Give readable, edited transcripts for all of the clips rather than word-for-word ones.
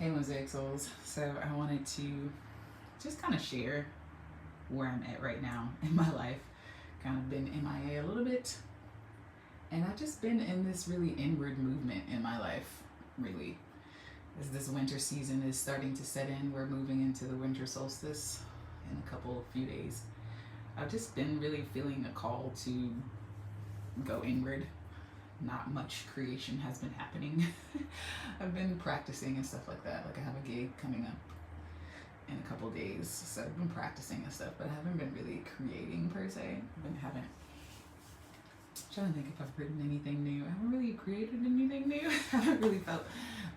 Hey Mosaic Souls. So I wanted to just kind of share where I'm at right now in my life. Kind of been MIA a little bit. And I've just been in this really inward movement in my life, really. As this winter season is starting to set in, we're moving into the winter solstice in a few days. I've just been really feeling a call to go inward. Not much creation has been happening. I've been practicing and stuff like that. Like I have a gig coming up in a couple days, so I've been practicing and stuff, but I haven't been really creating per se. I'm trying to think if I've written anything new. I haven't really created anything new. I haven't really felt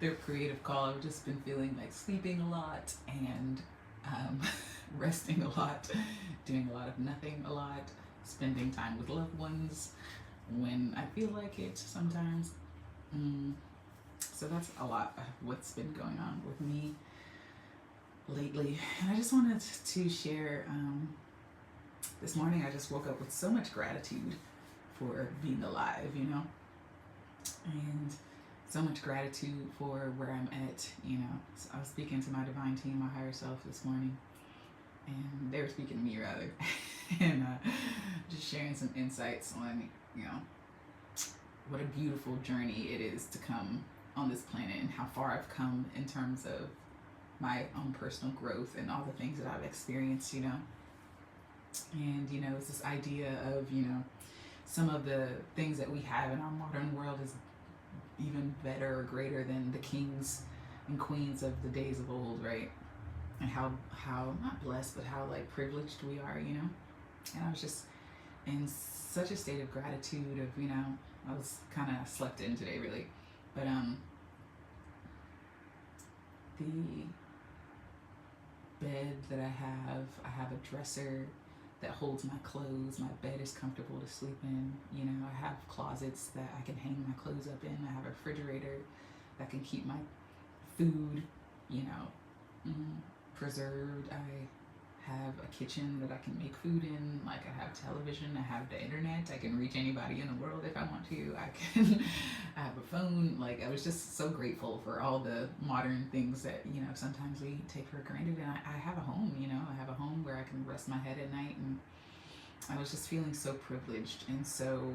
their creative call. I've just been feeling like sleeping a lot and resting a lot, doing a lot of nothing a lot, spending time with loved ones when I feel like it sometimes. So that's a lot of what's been going on with me lately. And I just wanted to share, this morning I just woke up with so much gratitude for being alive, and so much gratitude for where I'm at, So I was speaking to my divine team, my higher self this morning, and they were speaking to me rather, and just sharing some insights on, what a beautiful journey it is to come on this planet and how far I've come in terms of my own personal growth and all the things that I've experienced, And, it's this idea of, some of the things that we have in our modern world is even better or greater than the kings and queens of the days of old, right? And how not blessed, but how like privileged we are, And I was just in such a state of gratitude of, I was kind of slept in today really, but the bed that I have a dresser that holds my clothes. My bed is comfortable to sleep in. I have closets that I can hang my clothes up in. I have a refrigerator that can keep my food, preserved. I have a kitchen that I can make food in. Like I have television, I have the internet. I can reach anybody in the world if I want to. I have a phone. Like I was just so grateful for all the modern things that, sometimes we take for granted. And I have a home, I have a home where I can rest my head at night. And I was just feeling so privileged and so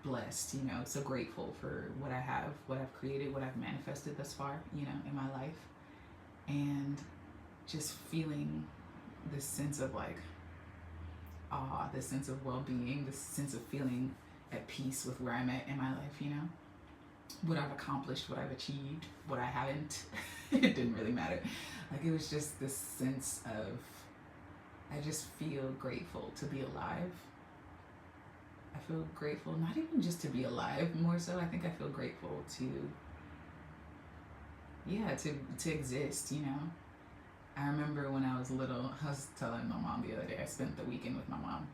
blessed, so grateful for what I have, what I've created, what I've manifested thus far, in my life. And just feeling this sense of like awe, this sense of well-being, this sense of feeling at peace with where I'm at in my life, what I've accomplished, what I've achieved, what I haven't. It didn't really matter. Like it was just this sense of, I just feel grateful to be alive. I feel grateful not even just to be alive, more so I think I feel grateful to exist, I remember when I was little, I was telling my mom the other day, I spent the weekend with my mom.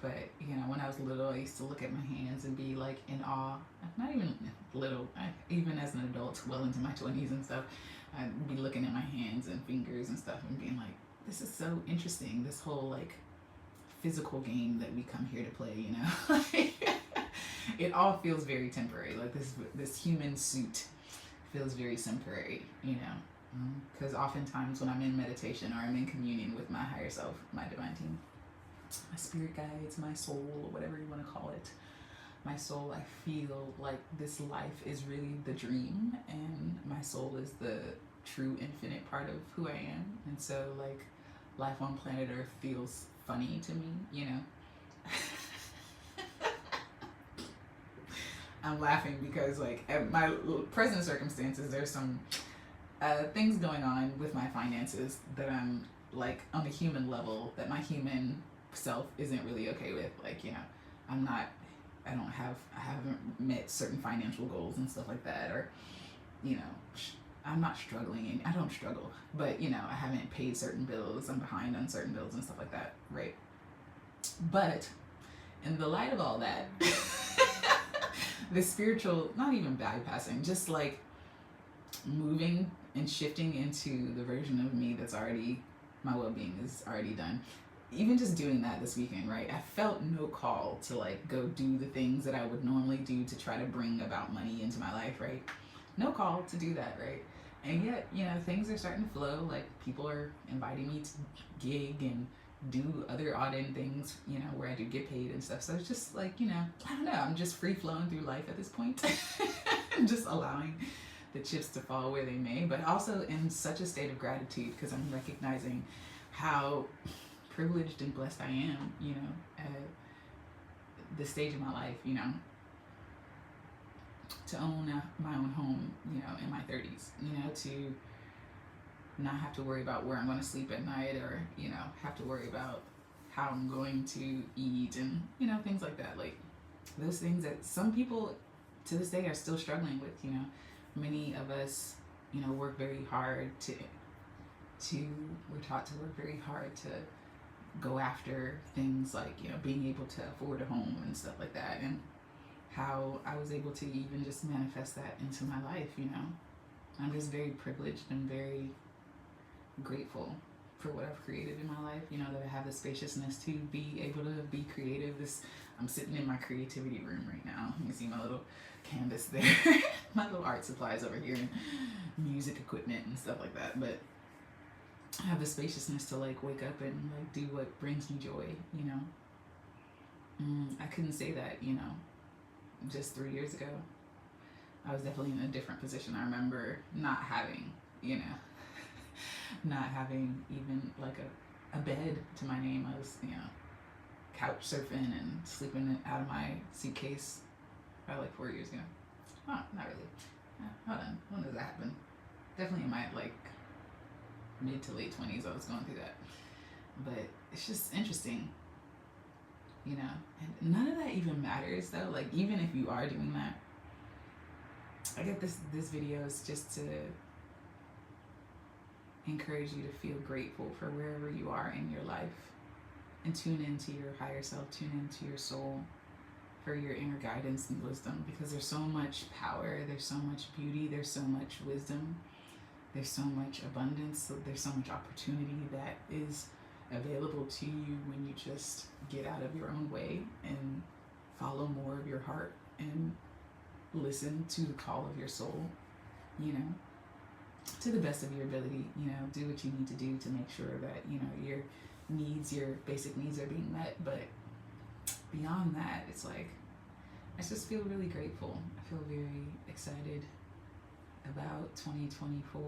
But, when I was little, I used to look at my hands and be like in awe. Not even little, even as an adult, well into my 20s and stuff, I'd be looking at my hands and fingers and stuff and being like, this is so interesting, this whole like physical game that we come here to play, It all feels very temporary. Like this human suit feels very temporary, because oftentimes when I'm in meditation or I'm in communion with my higher self, my divine team, my spirit guides, my soul, whatever you want to call it, my soul, I feel like this life is really the dream and my soul is the true infinite part of who I am. And so like life on planet Earth feels funny to me, I'm laughing because like at my present circumstances, there's some things going on with my finances that I'm like on a human level that my human self isn't really okay with. Like, I haven't met certain financial goals and stuff like that, or, I'm not struggling. I don't struggle, but, I haven't paid certain bills. I'm behind on certain bills and stuff like that, right? But in the light of all that, the spiritual, not even bypassing, just like moving and shifting into the version of me that's already, my well-being is already done. Even just doing that this weekend, right? I felt no call to like go do the things that I would normally do to try to bring about money into my life, right? No call to do that, right? And yet, things are starting to flow. Like, people are inviting me to gig and do other odd end things, where I do get paid and stuff. So it's just like, I don't know, I'm just free flowing through life at this point. I'm just allowing the chips to fall where they may, but also in such a state of gratitude, because I'm recognizing how privileged and blessed I am, at this stage of my life, to own my own home, in my 30s, to not have to worry about where I'm going to sleep at night, or, have to worry about how I'm going to eat, and, things like that. Like, those things that some people to this day are still struggling with, Many of us, work very hard we're taught to work very hard to go after things like, being able to afford a home and stuff like that. And how I was able to even just manifest that into my life, I'm just very privileged and very grateful for what I've created in my life, that I have the spaciousness to be able to be creative. I'm sitting in my creativity room right now. You can see my little canvas there, my little art supplies over here, and music equipment and stuff like that. But I have the spaciousness to like wake up and like do what brings me joy, I couldn't say that, just 3 years ago. I was definitely in a different position. I remember not having, not having even like a bed to my name. I was, couch surfing and sleeping out of my suitcase probably like 4 years ago. Oh, not really. Hold on. When does that happen? Definitely in my like mid to late 20s I was going through that. But it's just interesting, and none of that even matters though. Like, even if you are doing that, I get this video is just to encourage you to feel grateful for wherever you are in your life, and tune into your higher self, tune into your soul for your inner guidance and wisdom, because there's so much power, there's so much beauty, there's so much wisdom, there's so much abundance, there's so much opportunity that is available to you when you just get out of your own way and follow more of your heart and listen to the call of your soul, to the best of your ability. Do what you need to do to make sure that, your needs, your basic needs are being met. But beyond that, it's like, I just feel really grateful. I feel very excited about 2024.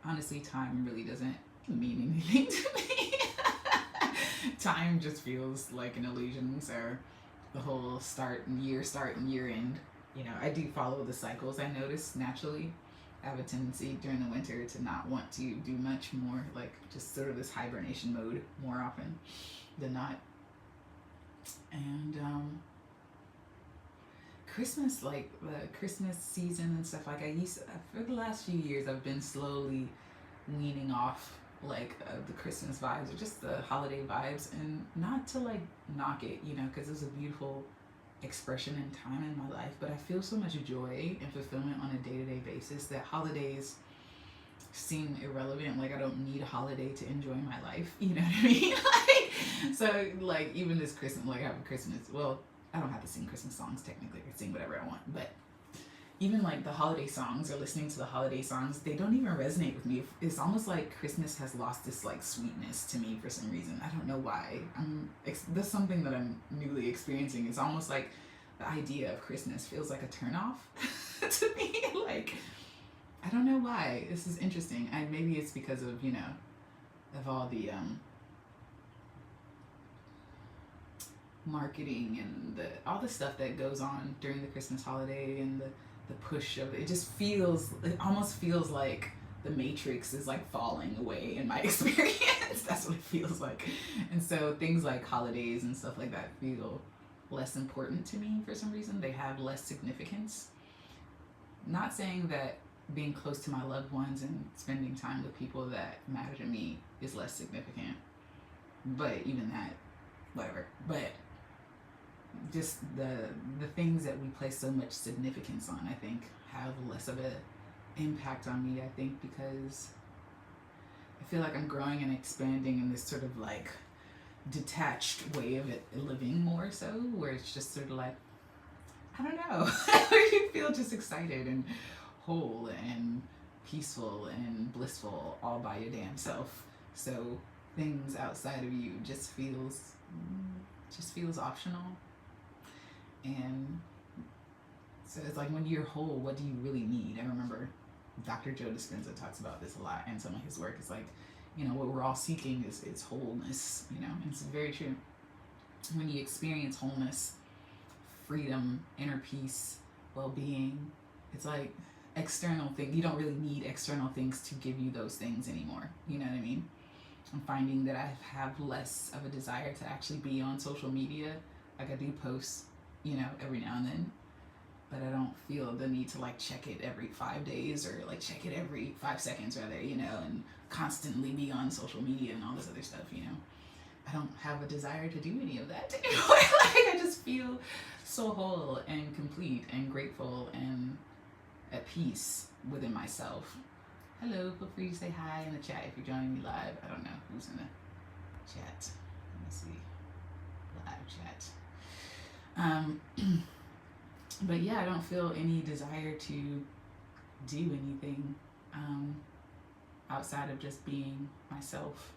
Honestly, time really doesn't mean anything to me. Time just feels like an illusion. So the whole start and year end, I do follow the cycles. I notice naturally I have a tendency during the winter to not want to do much more, like just sort of this hibernation mode more often than not. And Christmas, like the Christmas season and stuff, like for the last few years I've been slowly weaning off like the Christmas vibes or just the holiday vibes, and not to like knock it, because it's a beautiful expression and time in my life, but I feel so much joy and fulfillment on a day-to-day basis that holidays seem irrelevant. Like, I don't need a holiday to enjoy my life, you know what I mean? Like, so like even this Christmas, like I have a Christmas, well, I don't have to sing Christmas songs technically, I can sing whatever I want, but even like the holiday songs or listening to the holiday songs, they don't even resonate with me. It's almost like Christmas has lost this like sweetness to me for some reason. I don't know why. That's something that I'm newly experiencing. It's almost like the idea of Christmas feels like a turnoff to me. Like, I don't know why. This is interesting. Maybe it's because of, of all the marketing and all the stuff that goes on during the Christmas holiday, and the push of it. It almost feels like the Matrix is like falling away in my experience. That's what it feels like. And so things like holidays and stuff like that feel less important to me for some reason. They have less significance. Not saying that being close to my loved ones and spending time with people that matter to me is less significant, but even that, whatever. But just the things that we place so much significance on, I think, have less of an impact on me. I think because I feel like I'm growing and expanding in this sort of like detached way of it living more so, where it's just sort of like, I don't know, you feel just excited and whole and peaceful and blissful all by your damn self. So things outside of you just feels optional. And so it's like, when you're whole, what do you really need? I remember Dr. Joe Dispenza talks about this a lot in some of his work. It's like, you know, what we're all seeking is wholeness, you know, and it's very true. When you experience wholeness, freedom, inner peace, well-being, it's like external thing. You don't really need external things to give you those things anymore. You know what I mean? I'm finding that I have less of a desire to actually be on social media. Like, I do post, you know, every now and then, but I don't feel the need to like check it every 5 days, or like check it every 5 seconds rather, you know, and constantly be on social media and all this other stuff, you know. I don't have a desire to do any of that anymore. Like, I just feel so whole and complete and grateful and at peace within myself. Hello, feel free to say hi in the chat if you're joining me live. I don't know who's in the chat. Let me see. Live chat. But yeah, I don't feel any desire to do anything outside of just being myself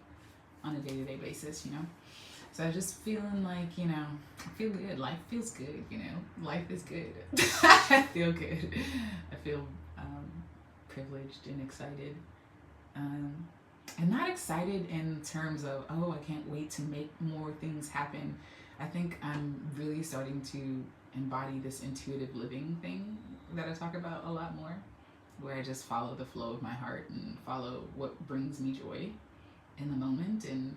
on a day-to-day basis, you know. So I'm just feeling like, you know, I feel good. Life feels good, you know. Life is good. I feel good. I feel privileged and excited. And not excited in terms of, oh, I can't wait to make more things happen. I think I'm really starting to embody this intuitive living thing that I talk about a lot more, where I just follow the flow of my heart and follow what brings me joy in the moment, and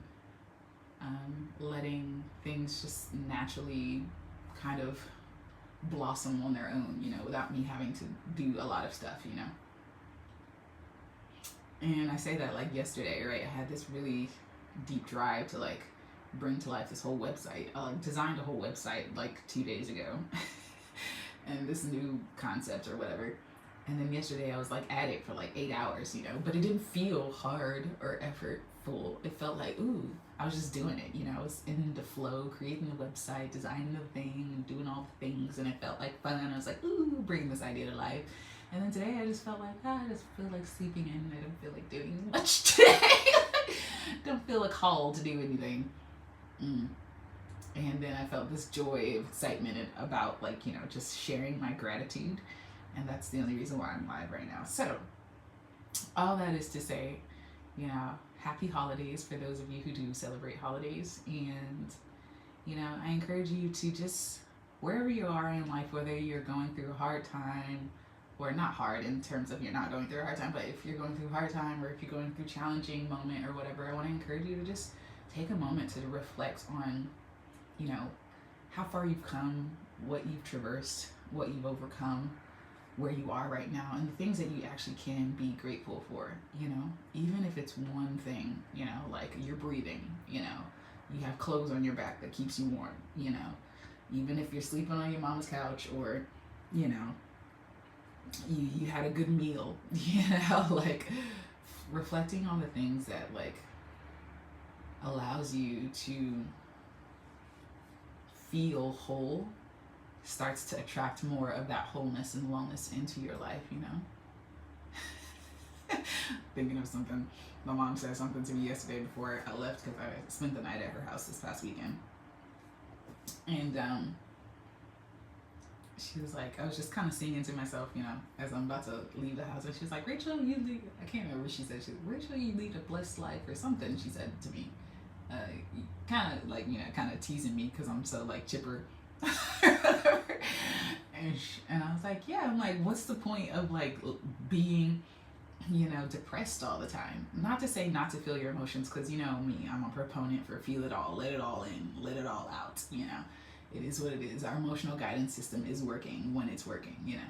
letting things just naturally kind of blossom on their own, you know, without me having to do a lot of stuff, you know. And I say that like yesterday, right? I had this really deep drive to like bring to life this whole website. I designed a whole website like 2 days ago and this new concept or whatever. And then yesterday I was like at it for like 8 hours, you know, but it didn't feel hard or effortful. It felt like, ooh, I was just doing it, you know. I was in the flow, creating the website, designing the thing, and doing all the things, and it felt like fun. I was like, ooh, bringing this idea to life. And then today I just felt like, I just feel like sleeping in. I don't feel like doing much today. Don't feel a call to do anything. And then I felt this joy of excitement about, like, you know, just sharing my gratitude. And that's the only reason why I'm live right now. So all that is to say, you know, happy holidays for those of you who do celebrate holidays. And, you know, I encourage you to just, wherever you are in life, whether you're going through a hard time, or not hard in terms of you're not going through a hard time, but if you're going through a hard time, or if you're going through a challenging moment or whatever, I want to encourage you to just take a moment to reflect on, you know, how far you've come, what you've traversed, what you've overcome, where you are right now, and the things that you actually can be grateful for, you know, even if it's one thing, you know, like you're breathing, you know, you have clothes on your back that keeps you warm, you know, even if you're sleeping on your mama's couch, or, you know, you had a good meal, you know, like reflecting on the things that like allows you to feel whole starts to attract more of that wholeness and wellness into your life, you know. Thinking of something, my mom said something to me yesterday before I left, because I spent the night at her house this past weekend, and she was like, I was just kind of singing to myself, you know, as I'm about to leave the house, and she was like, Rachel, you lead, I can't remember what she said, Rachel, you lead a blessed life, or something she said to me, kind of like, you know, kind of teasing me because I'm so like chipper. And I was like, yeah, I'm like, what's the point of like being, you know, depressed all the time? Not to say not to feel your emotions, because you know me, I'm a proponent for feel it all, let it all in, let it all out, you know. It is what it is. Our emotional guidance system is working when it's working, you know.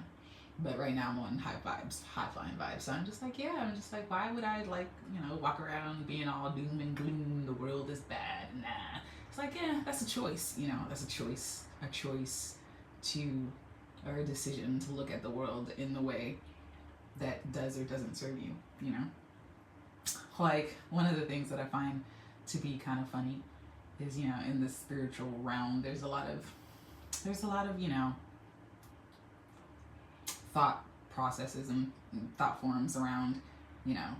But right now I'm on high vibes, high flying vibes. So I'm just like, yeah, I'm just like, why would I like, you know, walk around being all doom and gloom, the world is bad, nah. It's like, yeah, that's a choice, you know, that's a choice to, or a decision to look at the world in the way that does or doesn't serve you, you know. Like, one of the things that I find to be kind of funny is, you know, in the spiritual realm, there's a lot of, you know, thought processes and thought forms around, you know,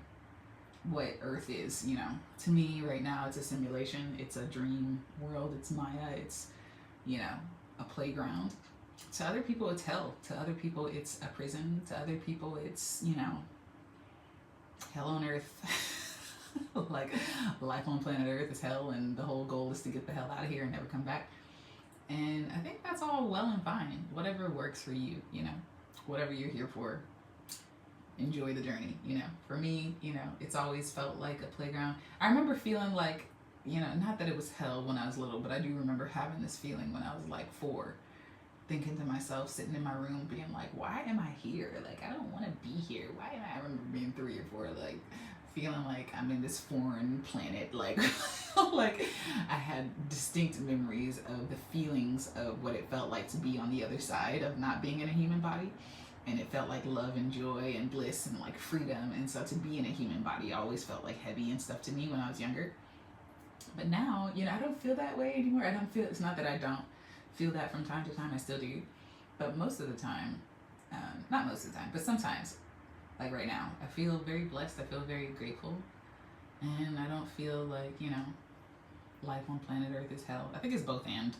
what Earth is. You know, to me right now it's a simulation, it's a dream world, it's Maya, it's, you know, a playground. To other people it's hell, to other people it's a prison, to other people it's, you know, hell on Earth. Like life on planet Earth is hell and the whole goal is to get the hell out of here and never come back. And I think that's all well and fine, whatever works for you, you know, whatever you're here for, enjoy the journey. You know, for me, you know, it's always felt like a playground. I remember feeling like, you know, not that it was hell when I was little, but I do remember having this feeling when I was like 4, thinking to myself, sitting in my room being like, why am I here? Like, I don't want to be here. Why am I remember being 3 or 4, like feeling like I'm in this foreign planet, like like I had distinct memories of the feelings of what it felt like to be on the other side of not being in a human body. And it felt like love and joy and bliss and like freedom. And so to be in a human body always felt like heavy and stuff to me when I was younger. But now, you know, I don't feel that way anymore. I don't feel, it's not that I don't feel that from time to time, I still do. But most of the time, not most of the time, but sometimes, like right now, I feel very blessed. I feel very grateful. And I don't feel like, you know, life on planet Earth is hell. I think it's both and.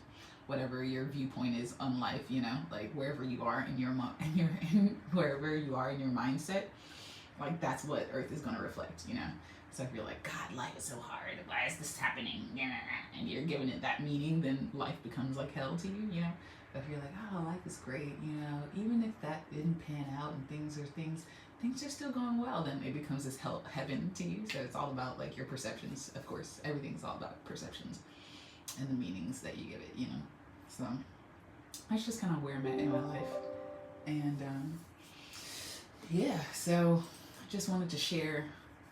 Whatever your viewpoint is on life, you know, like wherever you are in your wherever you are in your mindset, like that's what Earth is going to reflect, you know. So if you're like, God, life is so hard, why is this happening, and you're giving it that meaning, then life becomes like hell to you, you know. But if you're like, oh, life is great, you know, even if that didn't pan out and things are still going well, then it becomes this heaven to you. So it's all about like your perceptions. Of course, everything's all about perceptions and the meanings that you give it, you know. So that's just kind of where I'm at in my life. And yeah, so I just wanted to share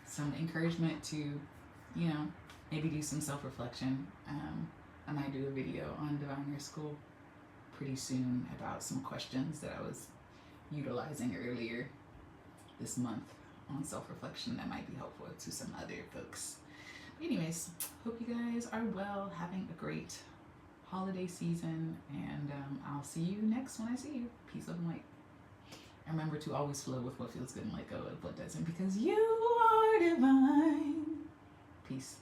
some encouragement to, you know, maybe do some self-reflection. I might do a video on Divine Year School pretty soon about some questions that I was utilizing earlier this month on self-reflection that might be helpful to some other folks. Anyways, hope you guys are well, having a great holiday season, and I'll see you next when I see you. Peace, love, and light. And remember to always flow with what feels good and let go of what doesn't, because you are divine. Peace.